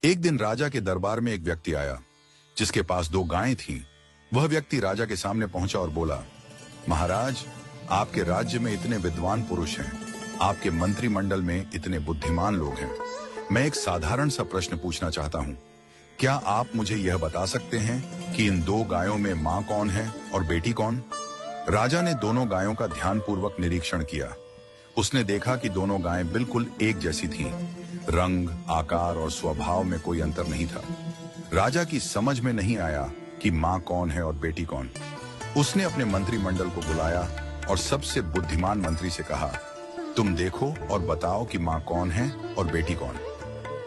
एक दिन राजा के दरबार में एक व्यक्ति आया जिसके पास 2 गायें थीं। वह व्यक्ति राजा के सामने पहुंचा और बोला, महाराज, आपके राज्य में इतने विद्वान पुरुष हैं, आपके मंत्रिमंडल में इतने बुद्धिमान लोग हैं। मैं एक साधारण सा प्रश्न पूछना चाहता हूं। क्या आप मुझे यह बता सकते हैं कि इन 2 गायों में मां कौन है और बेटी कौन? राजा ने दोनों गायों का ध्यानपूर्वक निरीक्षण किया। उसने देखा कि दोनों गायें बिल्कुल एक जैसी थीं। रंग, आकार और स्वभाव में कोई अंतर नहीं था। राजा की समझ में नहीं आया कि मां कौन है और बेटी कौन। उसने अपने मंत्रिमंडल को बुलाया और सबसे बुद्धिमान मंत्री से कहा, तुम देखो और बताओ कि मां कौन है और बेटी कौन।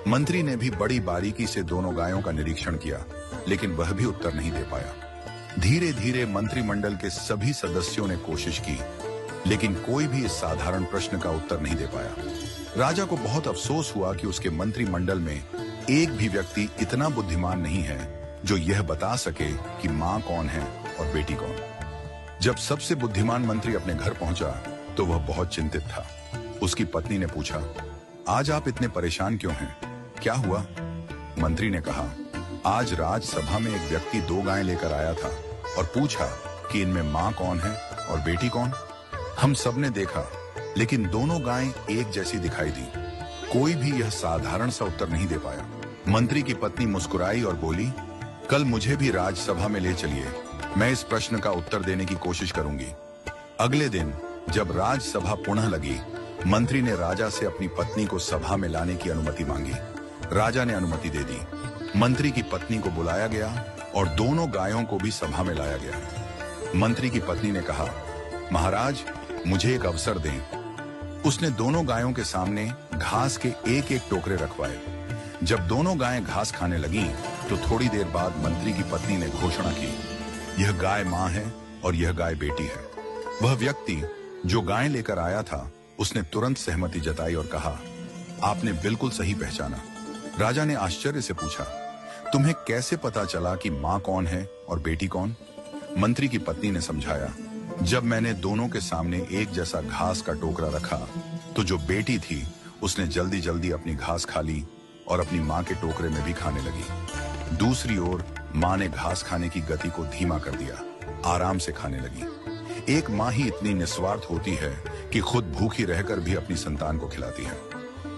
मंत्री ने भी बड़ी बारीकी से दोनों गायों का निरीक्षण किया, लेकिन वह भी उत्तर नहीं दे पाया। धीरे धीरे मंत्रिमंडल के सभी सदस्यों ने कोशिश की, लेकिन कोई भी इस साधारण प्रश्न का उत्तर नहीं दे पाया। राजा को बहुत अफसोस हुआ कि उसके मंत्रिमंडल में एक भी व्यक्ति इतना बुद्धिमान नहीं है जो यह बता सके कि मां कौन है और बेटी कौन। जब सबसे बुद्धिमान मंत्री अपने घर पहुंचा तो वह बहुत चिंतित था। उसकी पत्नी ने पूछा, आज आप इतने परेशान क्यों हैं? क्या हुआ? मंत्री ने कहा, आज राजसभा में एक व्यक्ति 2 गायें लेकर आया था और पूछा कि इनमें मां कौन है और बेटी कौन। हम सबने देखा, लेकिन दोनों गायें एक जैसी दिखाई दी। कोई भी यह साधारण सा उत्तर नहीं दे पाया। मंत्री की पत्नी मुस्कुराई और बोली, कल मुझे भी राजसभा में ले चलिए, मैं इस प्रश्न का उत्तर देने की कोशिश करूंगी। अगले दिन जब राजसभा पुनः लगी, मंत्री ने राजा से अपनी पत्नी को सभा में लाने की अनुमति मांगी। राजा ने अनुमति दे दी। मंत्री की पत्नी को बुलाया गया और दोनों गायों को भी सभा में लाया गया। मंत्री की पत्नी ने कहा, महाराज, मुझे एक अवसर दें। उसने दोनों गायों के सामने घास के एक-एक टोकरे रखवाए। जब दोनों गायें घास खाने लगीं, तो थोड़ी देर बाद मंत्री की पत्नी ने घोषणा की, यह गाय मां है और यह गाय बेटी है। वह व्यक्ति जो गायें लेकर आया था, उसने तुरंत सहमति जताई और कहा, आपने बिल्कुल सही पहचाना। राजा ने आश्चर्य से पूछा, तुम्हें कैसे पता चला कि मां कौन है और बेटी कौन? मंत्री की पत्नी ने समझाया, जब मैंने दोनों के सामने एक जैसा घास का टोकरा रखा, तो जो बेटी थी उसने जल्दी जल्दी अपनी घास खा ली और अपनी मां के टोकरे में भी खाने लगी। दूसरी ओर मां ने घास खाने की गति को धीमा कर दिया, आराम से खाने लगी। एक मां ही इतनी निस्वार्थ होती है कि खुद भूखी रहकर भी अपनी संतान को खिलाती है।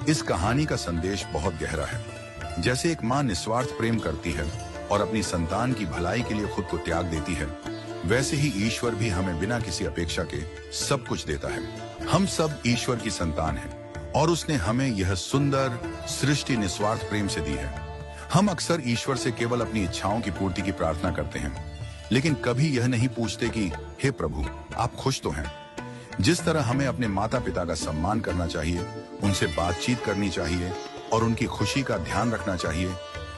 इस कहानी का संदेश बहुत गहरा है। जैसे एक मां निस्वार्थ प्रेम करती है और अपनी संतान की भलाई के लिए खुद को त्याग देती है, वैसे ही ईश्वर भी हमें बिना किसी अपेक्षा के सब कुछ देता है। हम सब ईश्वर की संतान हैं और उसने हमें यह सुंदर सृष्टि निस्वार्थ प्रेम से दी है। हम अक्सर ईश्वर से केवल अपनी इच्छाओं की पूर्ति की प्रार्थना करते हैं, लेकिन कभी यह नहीं पूछते कि हे प्रभु, आप खुश तो हैं? जिस तरह हमें अपने माता पिता का सम्मान करना चाहिए, उनसे बातचीत करनी चाहिए और उनकी खुशी का ध्यान रखना चाहिए,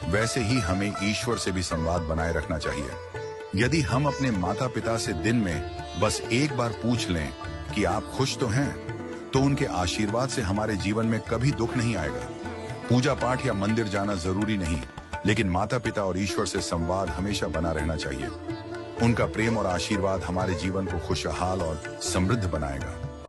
वैसे ही हमें ईश्वर से भी संवाद बनाए रखना चाहिए। यदि हम अपने माता पिता से दिन में बस एक बार पूछ लें कि आप खुश तो हैं, तो उनके आशीर्वाद से हमारे जीवन में कभी दुख नहीं आएगा। पूजा पाठ या मंदिर जाना जरूरी नहीं, लेकिन माता पिता और ईश्वर से संवाद हमेशा बना रहना चाहिए। उनका प्रेम और आशीर्वाद हमारे जीवन को खुशहाल और समृद्ध बनाएगा।